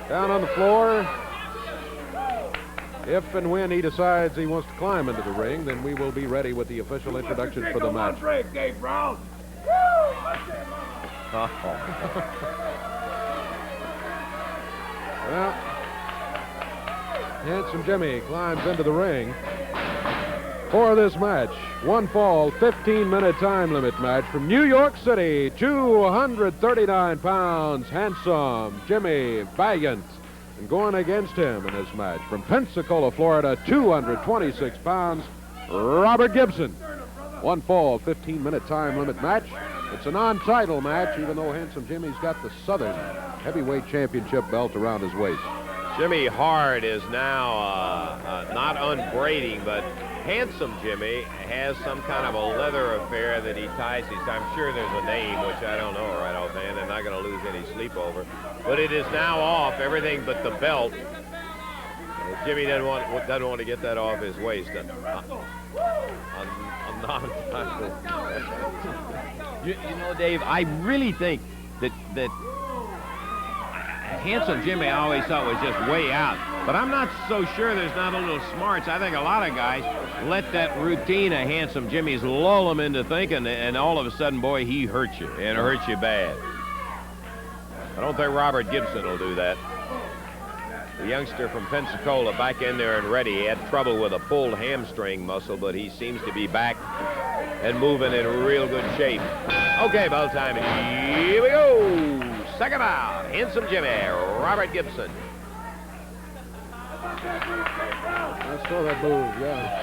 down on the floor. If and when he decides he wants to climb into the ring, then we will be ready with the official introduction for the match. Break, Dave Brown. Well, Handsome Jimmy climbs into the ring for this match. One fall, 15-minute time limit match from New York City. 239 pounds, Handsome Jimmy Valiant. And going against him in this match from Pensacola, Florida, 226 pounds, Robert Gibson. One fall, 15-minute time limit match. It's a non-title match, even though Handsome Jimmy's got the Southern Heavyweight Championship belt around his waist. Jimmy Hart is now not unbraiding, but Handsome Jimmy has some kind of a leather affair that he ties his. I'm sure there's a name, which I don't know right offhand. I'm not going to lose any sleep over. But it is now off, everything but the belt. Jimmy doesn't want to get that off his waist. A non-title. You know, Dave, I really think that Handsome Jimmy I always thought was just way out. But I'm not so sure there's not a little smarts. I think a lot of guys let that routine of Handsome Jimmy's lull them into thinking, and all of a sudden, boy, he hurts you, and hurts you bad. I don't think Robert Gibson will do that. The youngster from Pensacola back in there and ready. He had trouble with a pulled hamstring muscle, but he seems to be back and moving in real good shape. Okay, bell time. Here we go. Second out. Handsome Jimmy, Robert Gibson. I saw that move, yeah.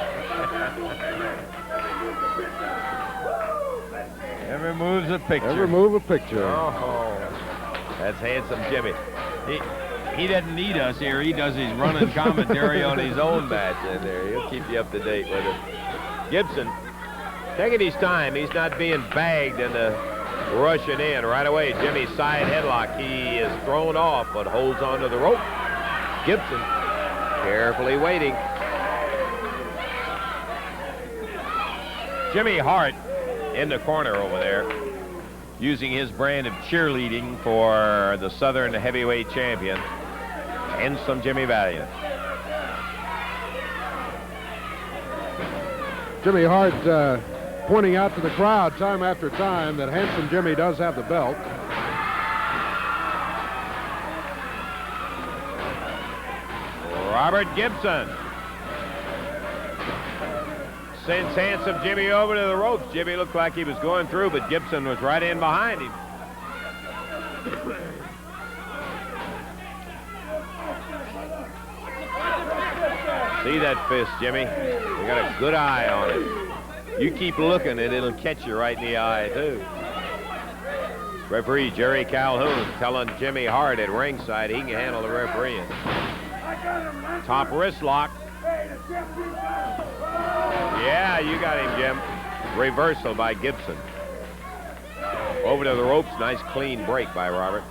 Every move's a picture. Every move a picture. Oh, that's Handsome Jimmy. He doesn't need us here. He does his running commentary on his own match in there. He'll keep you up to date with it. Gibson taking his time. He's not being bagged and rushing in right away. Jimmy's side headlock. He is thrown off, but holds onto the rope. Gibson carefully waiting. Jimmy Hart in the corner over there, using his brand of cheerleading for the Southern Heavyweight Champion, Handsome Jimmy Valiant. Jimmy Hart pointing out to the crowd time after time that Handsome Jimmy does have the belt. Robert Gibson sends Handsome Jimmy over to the ropes. Jimmy looked like he was going through, but Gibson was right in behind him. See that fist, Jimmy? You got a good eye on it. You keep looking and it'll catch you right in the eye, too. Referee Jerry Calhoun telling Jimmy Hart at ringside he can handle the refereeing. Top wrist lock. Yeah, you got him, Jim. Reversal by Gibson. Over to the ropes. Nice clean break by Robert.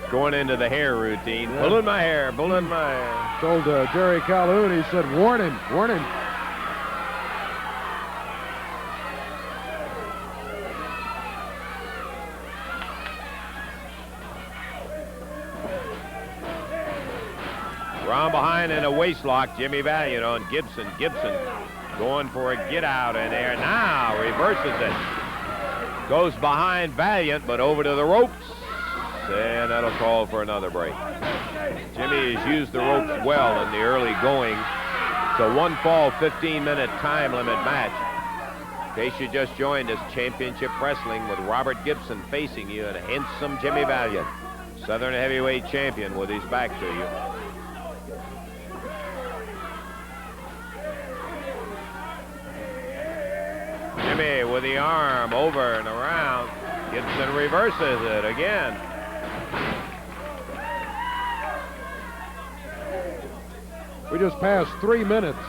Going into the hair routine. Yeah. Pulling my hair, pulling my hair. Told Jerry Calhoun, he said, warn him, warn him. Round behind in a waist lock, Jimmy Valiant on Gibson. Gibson going for a get out in there. Now reverses it. Goes behind Valiant, but over to the ropes. And that'll call for another break. Jimmy has used the ropes well in the early going. It's a one fall, 15-minute time limit match. In case you just joined us, Championship Wrestling with Robert Gibson facing you and Handsome Jimmy Valiant, Southern Heavyweight Champion, with his back to you. Jimmy with the arm over and around. Gibson reverses it again. We just passed 3 minutes.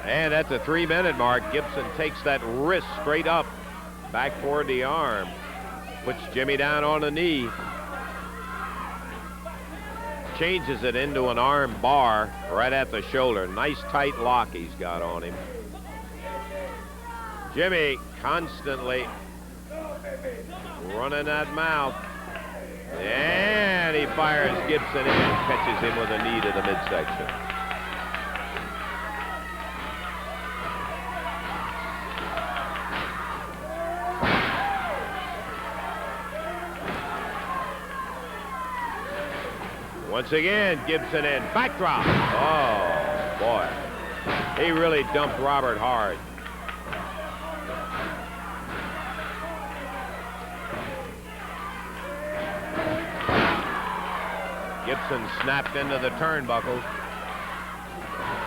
And at the 3-minute mark, Gibson takes that wrist straight up, back toward the arm. Puts Jimmy down on the knee. changes it into an arm bar right at the shoulder. Nice tight lock he's got on him. Jimmy constantly running that mouth. And he fires Gibson in, catches him with a knee to the midsection. Once again, Gibson in, backdrop. Oh, boy. He really dumped Robert hard. Gibson snapped into the turnbuckles.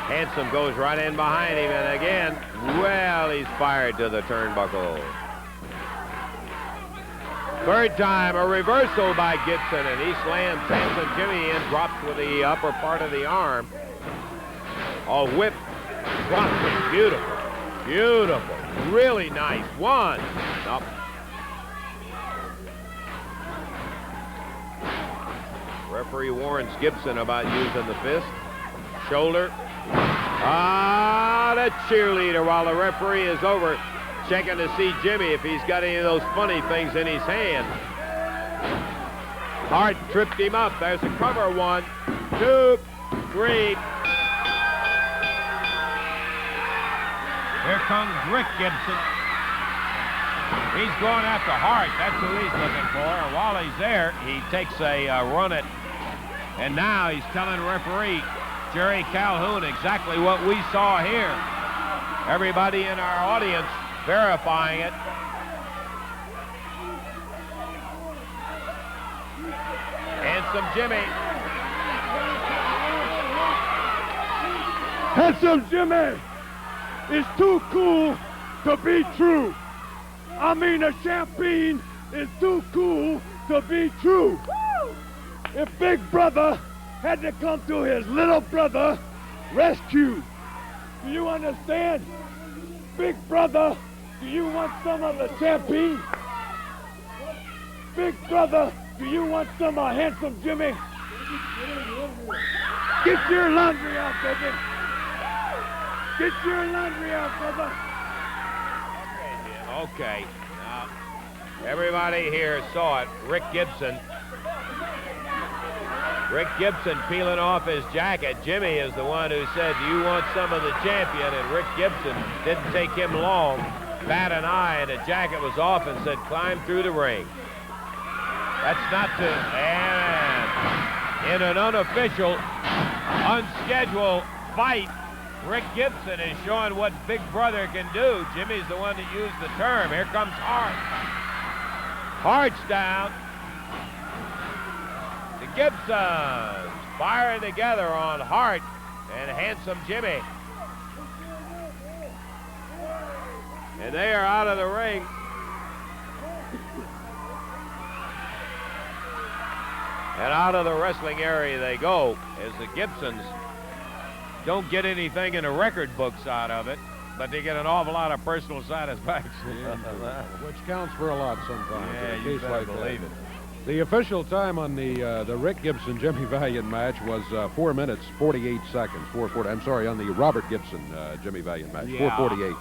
Handsome goes right in behind him, and again, well, he's fired to the turnbuckle. Third time, a reversal by Gibson, and he slams Handsome Jimmy in, drops with the upper part of the arm. A whip, drops him, beautiful, beautiful, really nice. One, up. Referee warns Gibson about using the fist. Shoulder. Ah, the cheerleader while the referee is over checking to see Jimmy if he's got any of those funny things in his hand. Hart tripped him up. There's a cover. 1, 2, 3. Here comes Rick Gibson. He's going after Hart. That's who he's looking for. And while he's there, he takes a run at, and now he's telling referee Jerry Calhoun exactly what we saw here. Everybody in our audience verifying it. Handsome Jimmy. Handsome Jimmy is too cool to be true. I mean, the champagne is too cool to be true. If Big Brother had to come to his little brother rescue, do you understand? Big Brother, do you want some of the champagne? Big Brother, do you want some of Handsome Jimmy? Get your laundry out, baby. Get your laundry out, brother. Okay, now everybody here saw it. Rick Gibson peeling off his jacket. Jimmy is the one who said, "Do you want some of the champion?" And Rick Gibson didn't take him long. Bat an eye, and the jacket was off, and said, "Climb through the ring." That's not to. And in an unofficial, unscheduled fight, Rick Gibson is showing what Big Brother can do. Jimmy's the one that used the term. Here comes Hart. Hart's down. The Gibsons firing together on Hart and Handsome Jimmy. And they are out of the ring. And out of the wrestling area they go as the Gibsons don't get anything in the record books out of it, but they get an awful lot of personal satisfaction. Which counts for a lot sometimes. Yeah, in a you case better like believe that. it. The official time on the Rick Gibson Jimmy Valiant match was 4 minutes 48 seconds. 4:40. I'm sorry, on the Robert Gibson Jimmy Valiant match. Yeah, 4:48.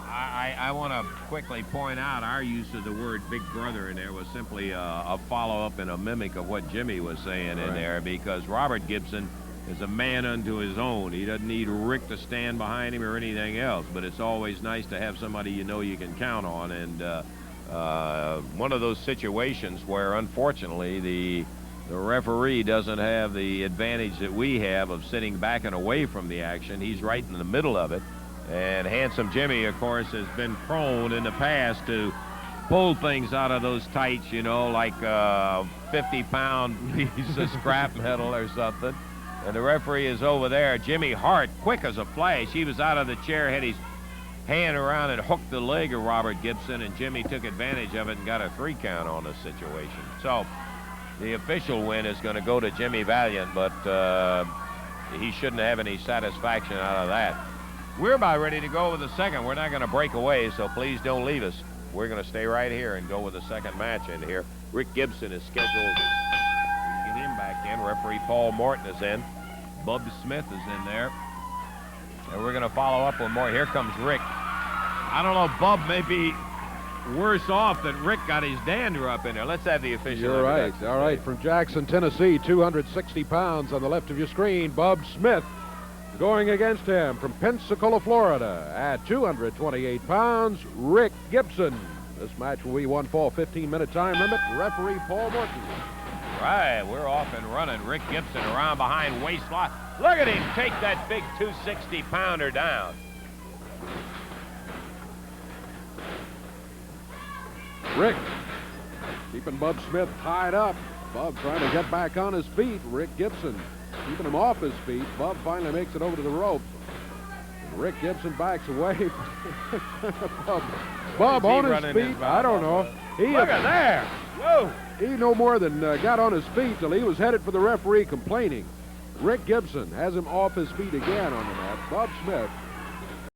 I want to quickly point out our use of the word Big Brother in there was simply a follow-up and a mimic of what Jimmy was saying in there, because Robert Gibson is a man unto his own. He doesn't need Rick to stand behind him or anything else, but it's always nice to have somebody you know you can count on. And one of those situations where, unfortunately, the referee doesn't have the advantage that we have of sitting back and away from the action. He's right in the middle of it. And Handsome Jimmy, of course, has been prone in the past to pull things out of those tights, you know, like a 50-pound piece of scrap metal or something. And the referee is over there. Jimmy Hart, quick as a flash. He was out of the chair, had his hand around and hooked the leg of Robert Gibson, and Jimmy took advantage of it and got a 3 count on the situation. So the official win is going to go to Jimmy Valiant, but he shouldn't have any satisfaction out of that. We're about ready to go with the second. We're not going to break away, so please don't leave us. We're going to stay right here and go with the second match in here. Rick Gibson is scheduled. Get him back in. Referee Paul Morton is in. Bub Smith is in there. And we're going to follow up with more. Here comes Rick. I don't know, Bub may be worse off that Rick got his dander up in there. Let's have the official. You're right. All right, from Jackson, Tennessee, 260 pounds on the left of your screen, Bub Smith. Going against him from Pensacola, Florida, at 228 pounds, Rick Gibson. This match will be 1 fall, 15-minute time limit. Referee Paul Morton. Right, we're off and running. Rick Gibson around behind waistline. Look at him take that big 260-pounder down. Rick keeping Bub Smith tied up. Bub trying to get back on his feet. Rick Gibson keeping him off his feet. Bub finally makes it over to the rope. Rick Gibson backs away. Bub on his feet. I don't know. Look at there. Whoa. He no more than got on his feet till he was headed for the referee complaining. Rick Gibson has him off his feet again on the mat. Bub Smith